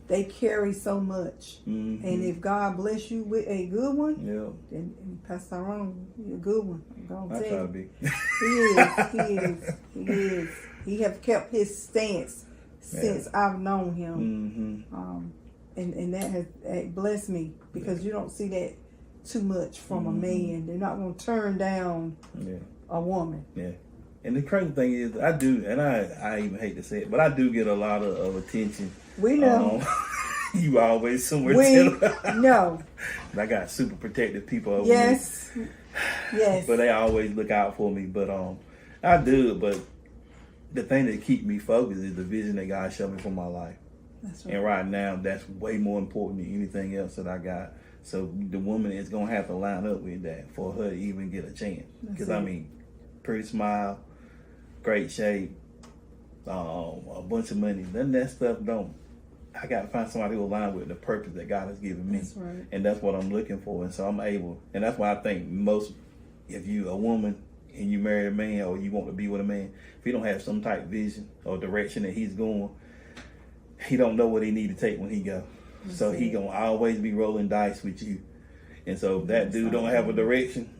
They carry so much, and if God bless you with a good one, then Pastor Tyrone, you're a good one. I'm gonna I tell try you. to be. He is. He have kept his stance since I've known him, and that has blessed me because you don't see that too much from a man. They're not gonna turn down a woman. Yeah. And the crazy thing is, I do, and I even hate to say it, but I do get a lot of attention. We know. You always somewhere. No. I got super protective people over Yes. me. Yes. But they always look out for me. But I do. But the thing that keeps me focused is the vision that God showed me for my life. That's right. And right now, that's way more important than anything else that I got. So the woman is gonna have to line up with that for her to even get a chance. Because pretty smile, great shape, a bunch of money. None of that stuff don't. I got to find somebody who align with the purpose that God has given me. That's right. And that's what I'm looking for. And so I'm able, and that's why I think if you a woman and you marry a man or you want to be with a man, if he don't have some type of vision or direction that he's going, he don't know what he need to take when he go. So he gonna always be rolling dice with you. And so if that dude don't have a direction,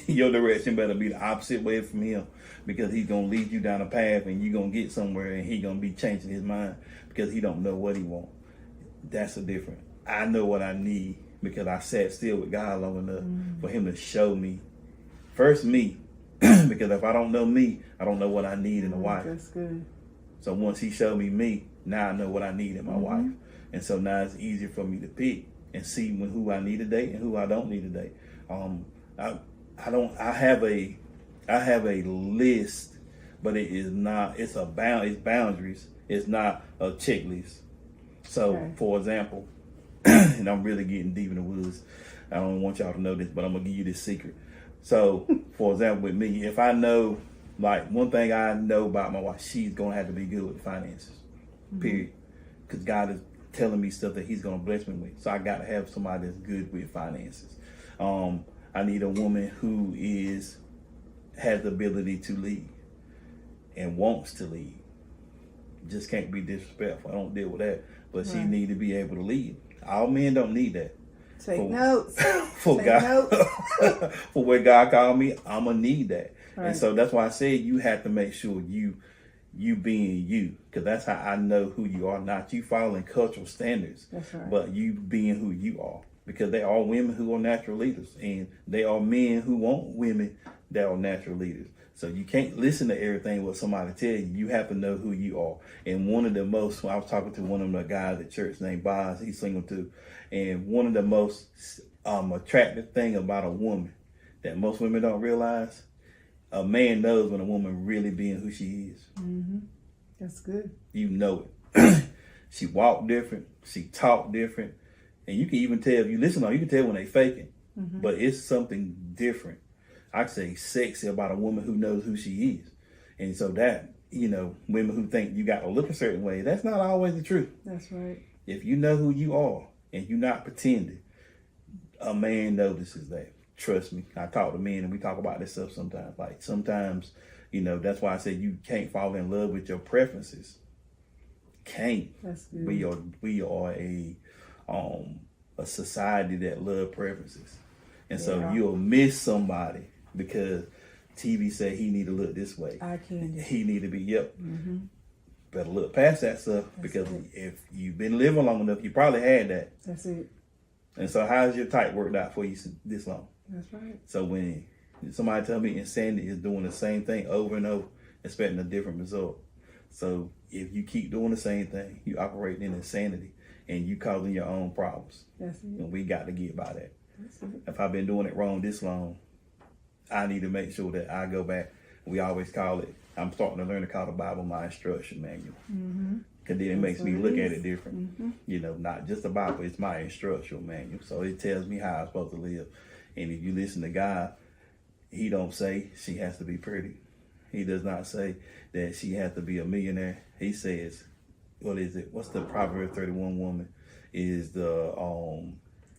your direction better be the opposite way from him, because he's gonna lead you down a path and you're gonna get somewhere and he gonna be changing his mind because he don't know what he want. That's the difference. I know what I need because I sat still with God long enough for him to show me. First me, because if I don't know me, I don't know what I need in a wife. That's good. So once he showed me, now I know what I need in my wife. And so now it's easier for me to pick and see who I need to date and who I don't need to date. I have a list, but it is not. It's boundaries. It's not a checklist. So, for example, and I'm really getting deep in the woods. I don't want y'all to know this, but I'm gonna give you this secret. So, for example, with me, if I know, like one thing I know about my wife, she's gonna have to be good with finances. Period. Because God is telling me stuff that he's going to bless me with. So I got to have somebody that's good with finances. I need a woman who has the ability to lead and wants to lead. Just can't be disrespectful. I don't deal with that. But she need to be able to lead. All men don't need that. Take notes. For where God called me, I'm going to need that. Right. And so that's why I said you have to make sure you being you, because that's how I know who you are. Not you following cultural standards, but you being who you are. Because there are women who are natural leaders, and there are men who want women that are natural leaders. So you can't listen to everything what somebody tell you. You have to know who you are. And one of the most, I was talking to one of the guys at church named Boz, he's single too. And one of the most attractive thing about a woman that most women don't realize, a man knows when a woman really being who she is. That's good. You know it. She walk different. She talk different. And you can even tell, if you listen on, you can tell when they faking. But it's something different. I say sexy about a woman who knows who she is. And so that, women who think you got to look a certain way, that's not always the truth. That's right. If you know who you are and you're not pretending, a man notices that. Trust me. I talk to men and we talk about this stuff sometimes. Like sometimes, that's why I said you can't fall in love with your preferences. Can't. That's good. We are a society that love preferences. And so you'll miss somebody because TV said he need to look this way. I can. He need to be, better look past that stuff. Because if you've been living long enough, you probably had that. That's it. And so how's your type worked out for you this long? That's right. So when somebody tell me insanity is doing the same thing over and over, expecting a different result. So if you keep doing the same thing, you operate in insanity and you causing your own problems. That's it. And we got to get by that. That's it. If I've been doing it wrong this long, I need to make sure that I go back. We always call it, I'm starting to learn to call the Bible my instruction manual. Because then it makes me look at it different. Not just the Bible, it's my instructional manual. So it tells me how I'm supposed to live. And if you listen to God, he don't say she has to be pretty. He does not say that she has to be a millionaire. He says what is it? What's the Proverbs 31 woman? Is the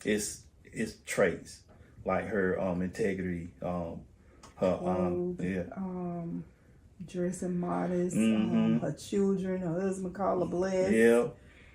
it's traits like her integrity, her dressing modest, Mm-hmm. her children, her husband call her blessed. Yeah,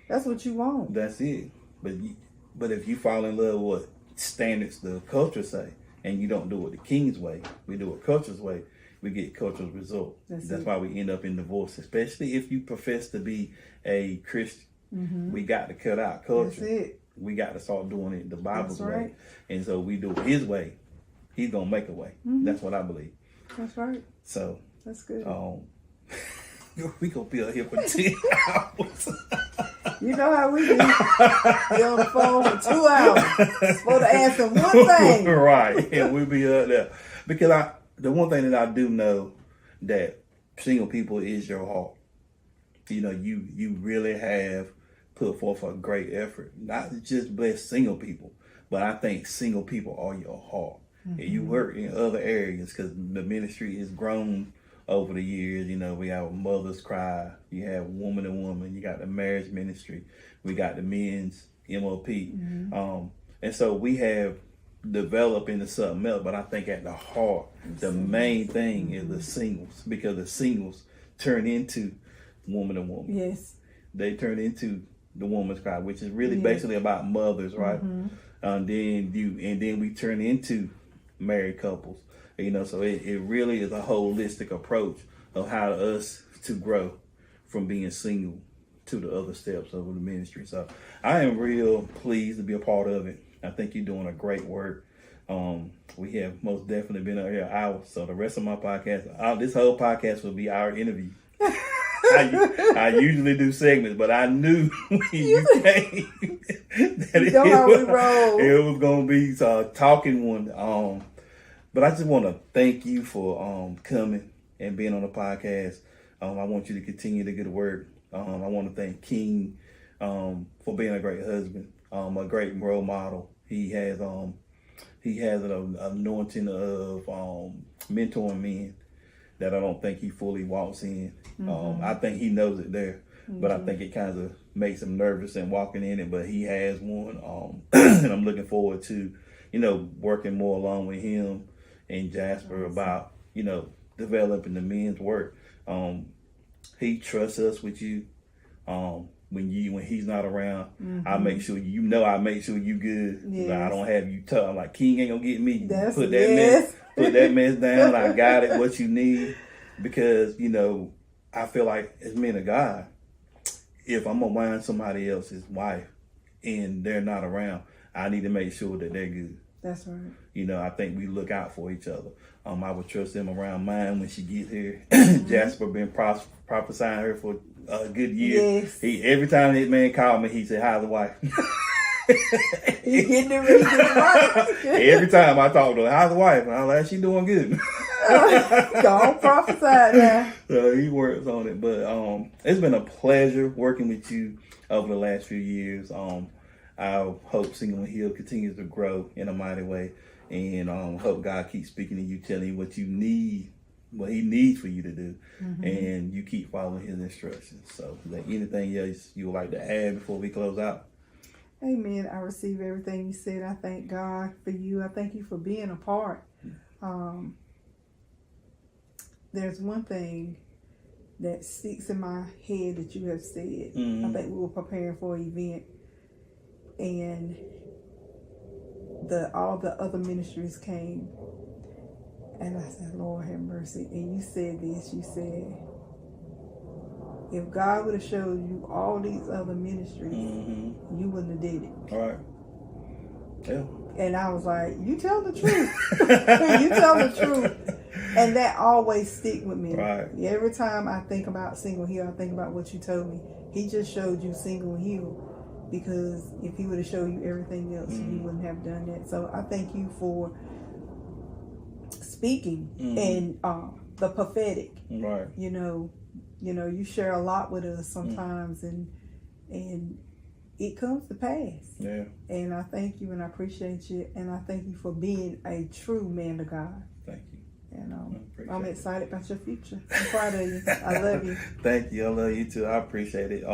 That's what you want. that's it. But if you fall in love with what standards the culture say, and you don't do it the king's way, we do it culture's way, we get culture's result. That's why we end up in divorce, especially if you profess to be a Christian. Mm-hmm. We got to cut out culture. That's it. We got to start doing it the Bible's That's right. way. And so we do it his way. He's going to make a way. Mm-hmm. That's what I believe. That's right. So that's good. We going to be out here for 10 hours. You know how we do. Be on the phone for 2 hours. Supposed to answer one thing. Right. And we'll be up there. Because the one thing that I do know that single people is your heart. You know, you really have put forth a great effort. Not just bless single people, but I think single people are your heart. Mm-hmm. And you work in other areas because the ministry has grown over the years. You know, we have Mother's Cry, you have Woman to Woman, you got the marriage ministry, we got the men's MOP. Mm-hmm. And so we have developed into something else, but I think at the heart, the main thing is the singles, because the singles turn into Woman to Woman. Yes. They turn into the Woman's Cry, which is really basically about mothers, right? Mm-hmm. And then we turn into married couples. You know, so it really is a holistic approach of how us to grow from being single to the other steps of the ministry. So I am real pleased to be a part of it. I think you're doing a great work. We have most definitely been out here an hour. So the rest of my podcast, this whole podcast will be our interview. I usually do segments, but I knew when you came that it was going to be a talking one. But I just want to thank you for coming and being on the podcast. I want you to continue the good work. I want to thank King for being a great husband, a great role model. He has an anointing of mentoring men that I don't think he fully walks in. Mm-hmm. I think he knows it there, but I think it kind of makes him nervous in walking in it. But he has one, and I'm looking forward to, working more along with him and Jasper about, developing the men's work. He trusts us with you. When he's not around, I make sure I make sure you good. Yes. I don't have you tell. I'm like, King ain't gonna get me. Put that mess down. I got it. What you need, because I feel like as men of God, if I'm around somebody else's wife and they're not around, I need to make sure that they're good. That's right. I think we look out for each other. I would trust them around mine when she gets here. Mm-hmm. Jasper been prophesying her for a good year. Yes. Every time that man called me, he said, "How's the wife?" He getting the reason right. Every time I talk to her, "How's the wife?" And I'm like, "She doing good." Don't prophesy now. So he works on it. But it's been a pleasure working with you over the last few years. I hope Single and Healed continues to grow in a mighty way, and hope God keeps speaking to you, telling you what you need, what He needs for you to do, and you keep following His instructions. So, is there anything else you would like to add before we close out? Amen. I receive everything you said. I thank God for you. I thank you for being a part. There's one thing that sticks in my head that you have said. I think we were preparing for an event, and all the other ministries came, and I said, Lord have mercy. And you said this, you said, if God would have showed you all these other ministries, you wouldn't have did it. All right. Yeah. And I was like, you tell the truth. You tell the truth. And that always stick with me. Right. Every time I think about Single Healed, I think about what you told me. He just showed you Single and Healed, because if he would have showed you everything else, you wouldn't have done that. So I thank you for speaking and the prophetic. Right. You share a lot with us sometimes, and it comes to pass. Yeah. And I thank you, and I appreciate you, and I thank you for being a true man of God. Thank you. And Appreciate I'm it. excited about your future. I'm proud of you. I love you. Thank you. I love you too. I appreciate it.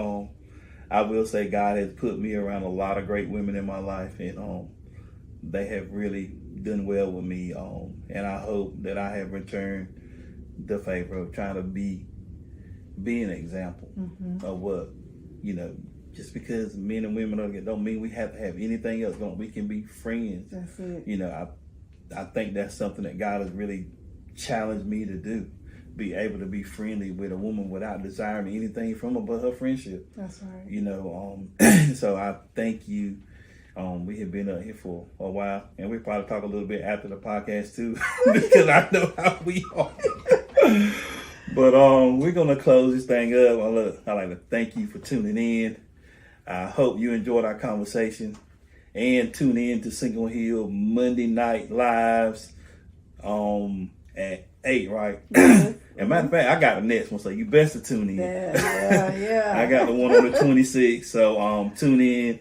I will say God has put me around a lot of great women in my life, and they have really done well with me. And I hope that I have returned the favor of trying to be an example of what, just because men and women don't mean we have to have anything else. We can be friends. That's it. I think that's something that God has really challenged me to do. Be able to be friendly with a woman without desiring anything from her but her friendship. That's right. So I thank you. We have been up here for a while, and we'll probably talk a little bit after the podcast too, because I know how we are. But we're gonna close this thing up. I'd like to thank you for tuning in. I hope you enjoyed our conversation, and tune in to Single Hill Monday Night Lives at 8, right? And matter of fact, I got the next one, so you best to tune in. Yeah. I got the one on the 26th, so tune in.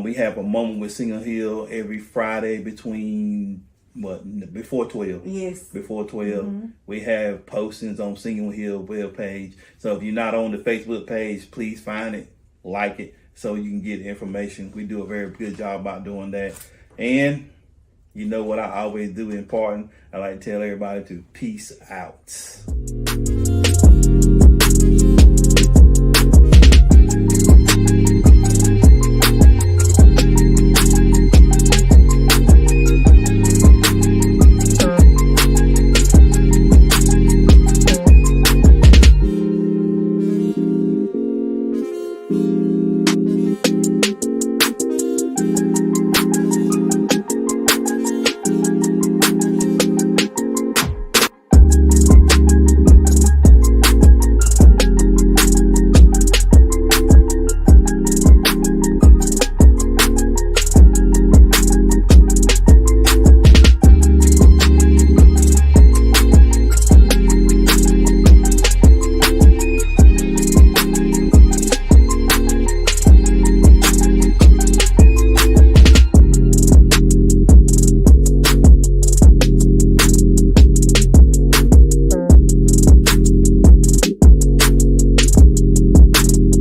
We have a moment with Single Hill every Friday before 12. Yes. Before 12. We have postings on Single Hill webpage. So if you're not on the Facebook page, please find it, like it, so you can get information. We do a very good job about doing that. And you know what I always do important? I like to tell everybody to peace out.